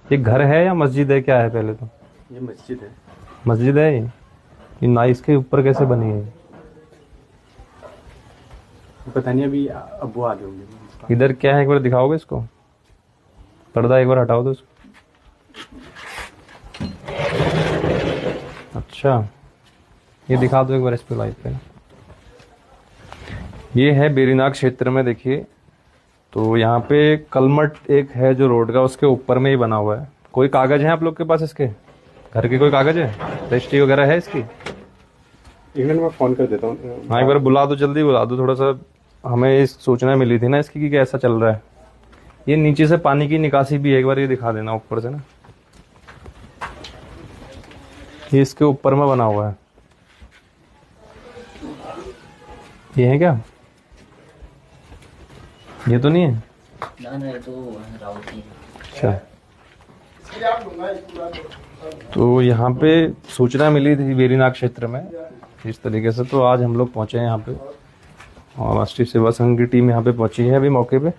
ये घर है या मस्जिद है, क्या है पहले तो? ये मस्जिद है। मस्जिद है ये ना, इसके ऊपर कैसे बनी है? पता नहीं, अभी अब वो आगे होंगे। इधर क्या है, एक बार दिखाओगे इसको? पर्दा एक बार हटाओ तो इसको। अच्छा, ये दिखा दो एक बार इस पे लाइट पे। ये है बेरीनाग क्षेत्र में, देखिए। तो यहाँ पे कलमट एक है जो रोड का, उसके ऊपर में ही बना हुआ है। कोई कागज है आप लोग के पास इसके? घर के कोई कागज है, रजिस्ट्री वगैरह है इसकी? एक मिनट मैं फोन कर देता हूँ। हाँ, एक बार बुला दो, जल्दी बुला दो। थोड़ा सा हमें इस सूचना मिली थी ना इसकी कि कैसा चल रहा है। ये नीचे से पानी की निकासी भी है, एक बार ये दिखा देना ऊपर से ना। ये इसके ऊपर में बना हुआ है। ये है क्या? ये तो नहीं है? ना ये तो राउत ही है। अच्छा, तो यहाँ पे सूचना मिली थी वेरीनाग क्षेत्र में इस तरीके से। तो आज हम लोग पहुँचे हैं यहाँ पे, और राष्ट्रीय सेवा संघ की टीम यहाँ पे पहुँची है अभी मौके पे,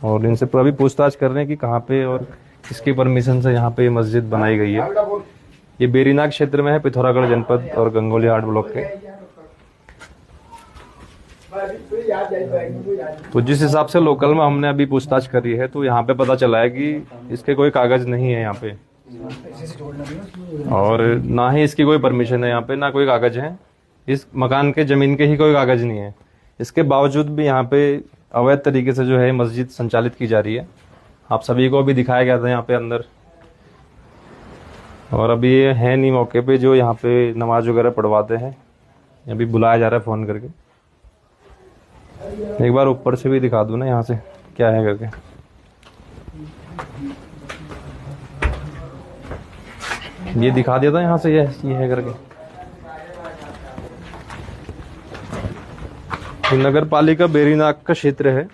और इनसे अभी पूछताछ कर रहे हैं कि कहाँ पे और किसकी परमिशन से यहाँ पे मस्जिद बनाई गई है। ये बेरीनाग क्षेत्र में है, पिथौरागढ़ जनपद और गंगोलीहाट ब्लॉक के। तो जिस हिसाब से लोकल में हमने अभी पूछताछ करी है, तो यहाँ पे पता चला है कि इसके कोई कागज नहीं है यहाँ पे, और ना ही इसकी कोई परमिशन है यहाँ पे, ना कोई कागज है। इस मकान के जमीन के ही कोई कागज नहीं है। इसके बावजूद भी यहाँ पे अवैध तरीके से जो है मस्जिद संचालित की जा रही है। आप सभी को अभी दिखाया गया था यहाँ पे अंदर, और अभी ये है नहीं मौके पे जो यहाँ पे नमाज वगैरह पढ़वाते हैं। अभी बुलाया जा रहा है फ़ोन करके। एक बार ऊपर से भी दिखा दूँ ना यहाँ से क्या है करके। ये दिखा दिया था यहाँ से, ये है करके। ये नगर पालिका बेरीनाग का क्षेत्र है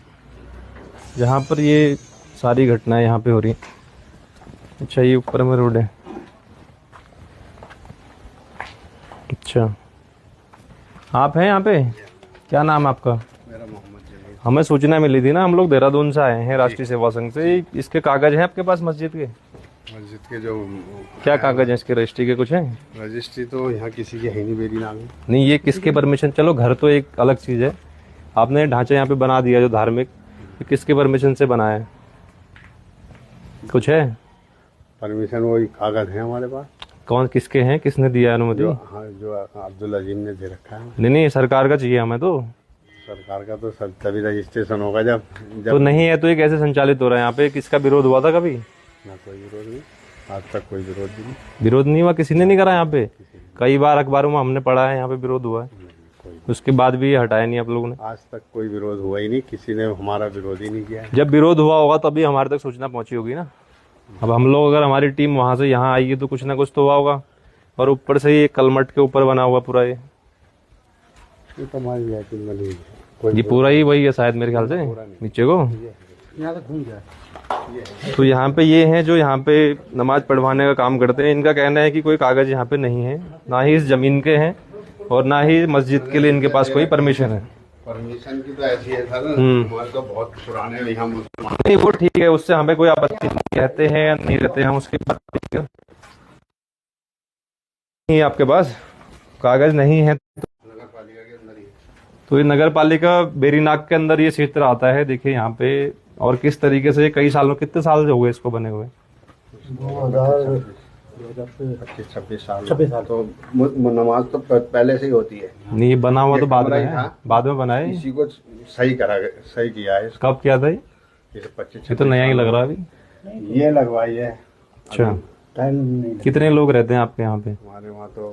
जहाँ पर ये सारी घटनाएं यहाँ पे हो रही हैं। अच्छा, ये ऊपर में रोड है। अच्छा, आप हैं यहाँ पे? क्या नाम है आपका? मेरा मोहम्मद जमील। हमें सूचना मिली थी ना, हम लोग देहरादून से आए हैं राष्ट्रीय सेवा संघ से। इसके कागज हैं आपके पास मस्जिद के? मस्जिद के जो क्या कागज हैं इसके, रजिस्ट्री के कुछ हैं? रजिस्ट्री तो यहाँ किसी की है नहीं, बेरीनाग में। नहीं, ये किसके परमिशन? चलो घर तो एक अलग चीज़ है, आपने ढांचा यहाँ पे बना दिया जो धार्मिक, ये किसके परमिशन से बनाया है? कुछ है परमिशन? वही कागज है हमारे पास। कौन, किसके हैं, किसने दिया अनुमति? हाँ, जो अब्दुल अजीम ने दे रखा है। नहीं, सरकार का चाहिए हमें तो। सरकार का तो सब तभी रजिस्ट्रेशन होगा जब तो नहीं है तो ये कैसे संचालित हो रहा है यहाँ पे? किसका विरोध हुआ था कभी? ना कोई विरोध नहीं, आज तक कोई विरोध नहीं। विरोध नहीं हुआ, किसी ने नहीं करा यहाँ पे? कई बार अखबारों में हमने पढ़ा है यहाँ पे विरोध हुआ है, उसके बाद भी ये हटाया नहीं आप लोगों ने। आज तक कोई विरोध हुआ ही नहीं, किसी ने हमारा विरोध ही नहीं किया है। जब विरोध हुआ होगा तभी हमारे तक सूचना पहुंची होगी ना। अब हम लोग, अगर हमारी टीम वहां से यहाँ आई है तो कुछ ना कुछ तो हुआ होगा। और ऊपर से ये कलमट के ऊपर बना हुआ पूरा ये तो हमारी लैट्रिन बनी हुई है। ये पूरा ही वही है शायद, मेरे ख्याल से नीचे को। यहाँ तक घूम गया। तो यहाँ पे ये हैं जो यहाँ पे नमाज पढ़वाने का काम करते हैं। इनका कहना है कि कोई कागज यहाँ पे नहीं है, ना ही इस जमीन के हैं और ना ही मस्जिद के लिए इनके पास कोई परमिशन है। परमिशन की तो ऐसी है सर, हमारे तो बहुत पुराने यहाँ मुसलमान। नहीं, वो ठीक है, उससे हमें कोई आपत्ति नहीं, रहते हैं या नहीं रहते हैं हम उसकी बात ठीक है। नहीं, आपके पास कागज नहीं है नगर पालिका के अंदर ही। तो ये नगर पालिका बेरीनाग के अंदर ये क्षेत्र आता है। देखिए यहाँ पे, और किस तरीके से कई सालों, कितने साल हो गए इसको बने हुए? 26 साल तो नमाज तो पहले से ही होती है। नहीं, ये बना हुआ तो बाद में कमरा ही है, था। बाद में बना है। इसी को सही किया है। कब किया था ये? 25 ये तो नया ही लग रहा है अभी। ये लगवाई है। अच्छा, कितने लोग रहते हैं आपके यहाँ पे? हमारे वहाँ तो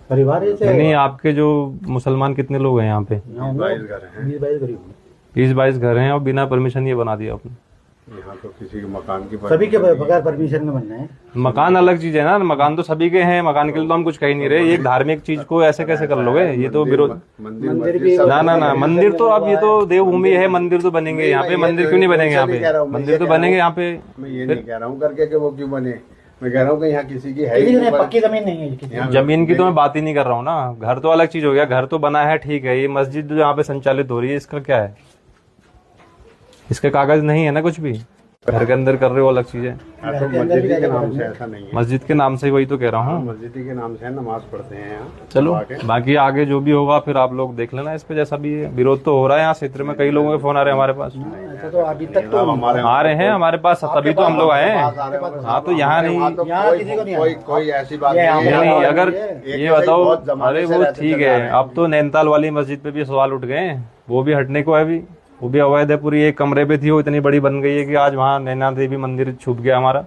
परिवार नहीं, आपके जो मुसलमान कितने लोग हैं यहाँ पे? 22 घर हैं। 20-22 घर हैं और बिना परमिशन ये बना दिया आपने। यहाँ तो किसी के मकान की सभी के बगैर परमिशन में बनना है। मकान अलग चीज है ना, मकान तो सभी के हैं, मकान के लिए तो हम कुछ कह ही नहीं रहे। एक धार्मिक चीज को ऐसे कैसे कर लोगे? ये तो विरोध। मंदिर भी ना, मंदिर तो अब, ये तो देवभूमि है, मंदिर तो बनेंगे यहाँ पे। मंदिर क्यों नहीं बनेंगे यहाँ पे? मंदिर तो बनेंगे यहाँ पे। मैं ये नहीं कह रहा हूँ करके कि वो क्यों बने, मैं कह रहा हूँ कि यहाँ किसी की है ही नहीं, पक्की जमीन नहीं है किसी की। जमीन की तो मैं बात ही नहीं कर रहा हूँ ना। घर तो अलग चीज हो गया, घर तो बना है ठीक है। ये मस्जिद जो यहाँ पे संचालित हो रही है, इसका क्या है? इसके कागज नहीं है ना कुछ भी। घर के अंदर कर रहे हो अलग चीज है। तो मस्जिद के नाम से ऐसा नहीं है, मस्जिद के नाम से वही तो कह रहा हूँ। मस्जिद के नाम से नमाज पढ़ते हैं यहाँ। चलो आके बाकी आगे जो भी होगा फिर आप लोग देख लेना इस पे, जैसा भी है। विरोध तो हो रहा है यहाँ क्षेत्र में, कई लोगों के फोन आ रहे हैं हमारे पास, ऐसा तो अभी तक तो हमारे आ रहे हैं हमारे पास, तभी तो हम लोग आए हैं। हाँ तो यहाँ नहीं, यहाँ किसी को नहीं आया। कोई ऐसी बात ये नहीं है। नहीं, हमारे अगर लिए ये बताओ, बहुत जमाने अरे से वो रहते ठीक चले आ रहे है, हैं। अब तो नैनीताल वाली मस्जिद पे भी सवाल उठ गए हैं, वो भी हटने को है अभी, वो भी अवैध है। पूरी एक कमरे पे थी, वो इतनी बड़ी बन गई है कि आज वहाँ नैना देवी मंदिर छुप गया हमारा।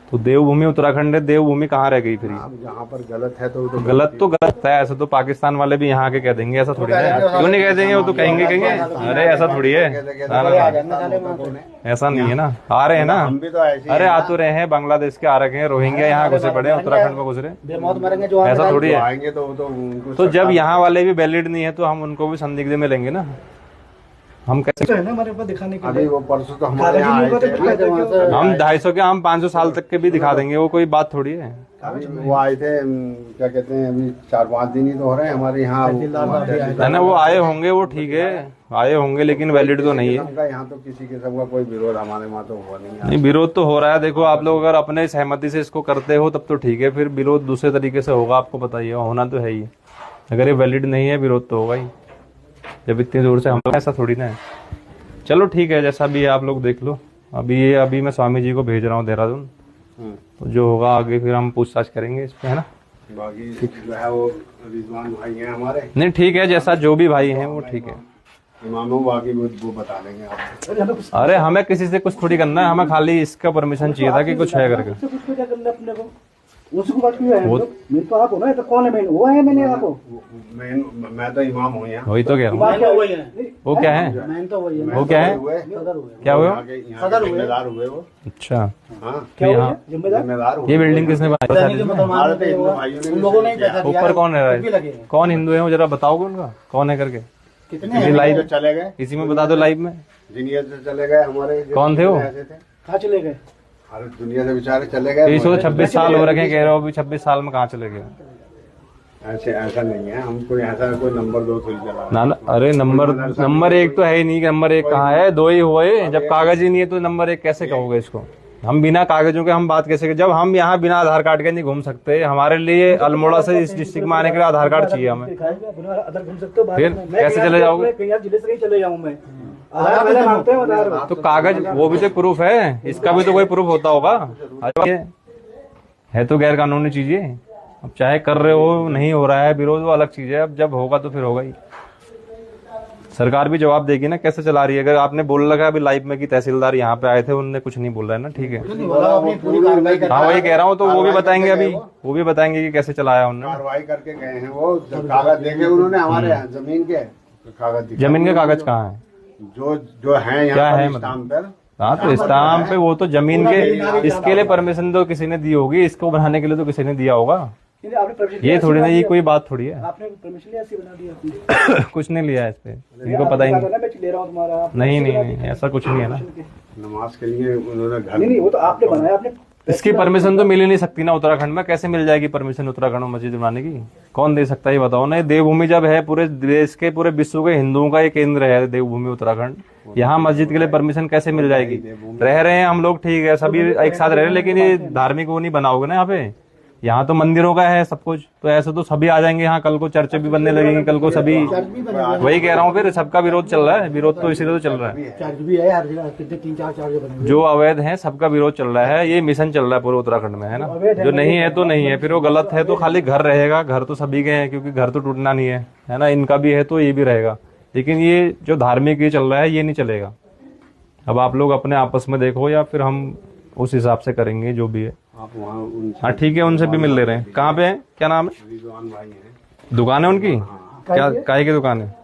तो देवभूमि उत्तराखंड है, देवभूमि कहाँ रह गई फिर? अब जहाँ पर गलत है तो वो तो गलत तो गलत है, ऐसा तो पाकिस्तान वाले भी यहाँ आके कह देंगे, ऐसा थोड़ी है। क्यों नहीं कह देंगे, वो तो कहेंगे अरे ऐसा थोड़ी है, ना ना ना, ऐसा नहीं है ना। आ रहे हैं ना, हम भी तो ऐसे अरे आ तो रहे हैं, बांग्लादेश के आ रखे हैं, रोहिंग्या यहाँ घुसे पड़े हैं, उत्तराखंड में घुस रहे, बेमौत मरेंगे जो ऐसा थोड़ी है। आएंगे तो वो तो उनको तो जब यहाँ वाले भी वैलिड नहीं है तो हम उनको भी संदिग्ध में लेंगे ना, हम कैसे? है ना हमारे पास दिखाने के अभी वो परसों तो हमारे यहाँ आए थे। हम 250 के, हम 500 साल तक के भी दिखा देंगे, वो कोई बात थोड़ी है। अभी वो आए थे, क्या कहते हैं, अभी 4-5 दिन ही तो हो रहे हैं हमारे यहाँ। है ना, वो आए होंगे, वो ठीक है, आए होंगे, लेकिन वैलिड तो नहीं है। उनका यहाँ तो किसी किस्म का कोई विरोध हमारे वहाँ तो हुआ नहीं है। नहीं, विरोध तो हो रहा है। देखो आप लोग अगर अपने सहमति से इसको करते हो तब तो ठीक है, फिर विरोध दूसरे तरीके से होगा, आपको पता ही है, होना तो है ही। अगर ये वैलिड नहीं है, विरोध तो होगा ही, जब इतनी दूर से हम लोग, ऐसा थोड़ी ना है। चलो ठीक है, जैसा भी है आप लोग देख लो। अभी मैं स्वामी जी को भेज रहा हूँ देहरादून, तो जो होगा आगे फिर हम पूछताछ करेंगे इस पे, है ना। बाकी जो है वो रिजवान भाई हैं हमारे। नहीं ठीक है, जैसा जो भी भाई हैं वो ठीक है। इमामों बाकी वो बता देंगे आपको। अरे हमें किसी से कुछ थोड़ी करना है, हमें खाली इसका परमिशन चाहिए था कि कुछ है करके। कुछ क्या करना अपने को, उसको बात क्यों है? मैं तो आप हो ना, तो कौन है? मैं वो है, मैंने आपको, मैं तो इमाम हूँ यहाँ। वही तो कह रहा हूँ। बात क्या वही है? वो क्या है? मैं तो वही है। वो क्या है? सदर हुए। क्या हुआ? यहाँ के जिम्मेदार हुए वो। अच्छा, हाँ, क्या हुआ? यहाँ जिम्मेदार हुए। ये बिल्डिंग किसने बनाई? हमारे तो हिंदू भाइयों ने उन लोगों ने ही पैसा दिया, ऊपर कौन रह फिर भी रहा लगे है? हैं। कौन हिंदू है वो जरा बताओगे उनका, कौन है करके? कितने ये हैं? लाइव जो चले गए, इसी में बता दो, लाइव में। दुनिया से चले गए हमारे। कौन थे वो? ऐसे थे, कहाँ चले गए? अरे दुनिया से बेचारे चले गए। इस तो 26 साल हो रखे, कह रहे हो अभी 26 साल में कहाँ चले गए? ऐसे ऐसा नहीं है, हमको ऐसा कोई नंबर 2 थोड़ी चला। ना ना, अरे नंबर 1 तो है ही नहीं, नंबर 1 कहाँ है? 2 ही हुए, जब कागज ही नहीं है तो नंबर 1 कैसे कहोगे इसको? हम बिना कागजों के हम बात कैसे? जब हम यहाँ बिना आधार कार्ड के नहीं घूम सकते, हमारे लिए अल्मोड़ा से इस डिस्ट्रिक्ट में आने के लिए आधार कार्ड चाहिए हमें। अदर घूम सकते हो, फिर कैसे चले जाओगे? जिले से नहीं चले जाऊँ मैं, आधार पहले मांगते हैं आधार। तो कागज वो भी तो प्रूफ है, इसका भी तो कोई प्रूफ होता होगा। है तो गैर कानूनी चीजें। अब चाहे कर रहे हो, नहीं हो रहा है विरोध, वो अलग चीज है। अब जब होगा तो फिर होगा ही। सरकार भी जवाब देगी ना, कैसे चला रही है। अगर आपने बोल लगा अभी लाइव में कि तहसीलदार यहाँ पे आए थे, उन्होंने कुछ नहीं बोल रहा है ना, ठीक है। हाँ वही कह रहा हूँ, तो वो भी बताएंगे अभी, वो भी बताएंगे कि कैसे चलाया उन्होंने। कार्रवाई करके गए हैं वो, जब कागज देखे उन्होंने हमारे यहाँ जमीन के कागज दिखे। जमीन के कागज कहाँ है? जो है क्या यहाँ है पर स्टाम्प पर। हाँ तो स्टाम्प पे वो तो जमीन के, इसके लिए परमिशन तो किसी ने दी होगी, इसको बनाने के लिए तो किसी ने दिया होगा। ये थोड़ी ना, ये कोई बात थोड़ी है। आपने परमिशन लिया, ऐसी बना दी आपने? कुछ नहीं लिया है इस पे, इनको पता ही नहीं। ले रहा हूँ तुम्हारा। नहीं, ऐसा कुछ नहीं है ना। नमाज के लिए उन्होंने घर नहीं, वो तो आपने बनाया, आपने। इसकी परमिशन तो मिल ही नहीं सकती ना उत्तराखंड में। कैसे मिल जाएगी परमिशन उत्तराखंड में मस्जिद बनाने की? कौन दे सकता है ये बताओ ना। ये देवभूमि जब है, पूरे देश के, पूरे विश्व के हिंदुओं का ये केंद्र है देवभूमि उत्तराखंड, यहाँ मस्जिद के लिए परमिशन कैसे मिल जाएगी? रह रहे हैं हम लोग, ठीक है, सभी एक साथ रह रहे हैं, लेकिन ये धार्मिक वो नहीं बनाओगे ना यहाँ पे। यहाँ तो मंदिरों का है सब कुछ, तो ऐसे तो सभी आ जाएंगे यहाँ। कल को चर्च भी बनने लगेंगे, कल को सभी, वही कह रहा हूँ, फिर सबका विरोध चल रहा है। विरोध तो इसीलिए तो चल रहा है, चर्च भी है हर जगह, कितने 3-4 चर्च बने हुए। जो अवैध है सबका विरोध चल रहा है। ये मिशन चल रहा है पूरे उत्तराखंड में, है ना। जो नहीं है तो नहीं है, फिर वो गलत है तो खाली घर रहेगा। घर तो सभी के हैं, क्योंकि घर तो टूटना नहीं है ना। इनका भी है तो ये भी रहेगा, लेकिन ये जो धार्मिक ये चल रहा है ये नहीं चलेगा। अब आप लोग अपने आपस में देखो, या फिर हम उस हिसाब से करेंगे जो भी है। आप वहाँ उनसे, हाँ ठीक है, उनसे भी मिल ले रहे हैं। कहाँ पे है, क्या नाम है? रिजवान भाई हैं। दुकान है उनकी? क्या काहे की दुकान है?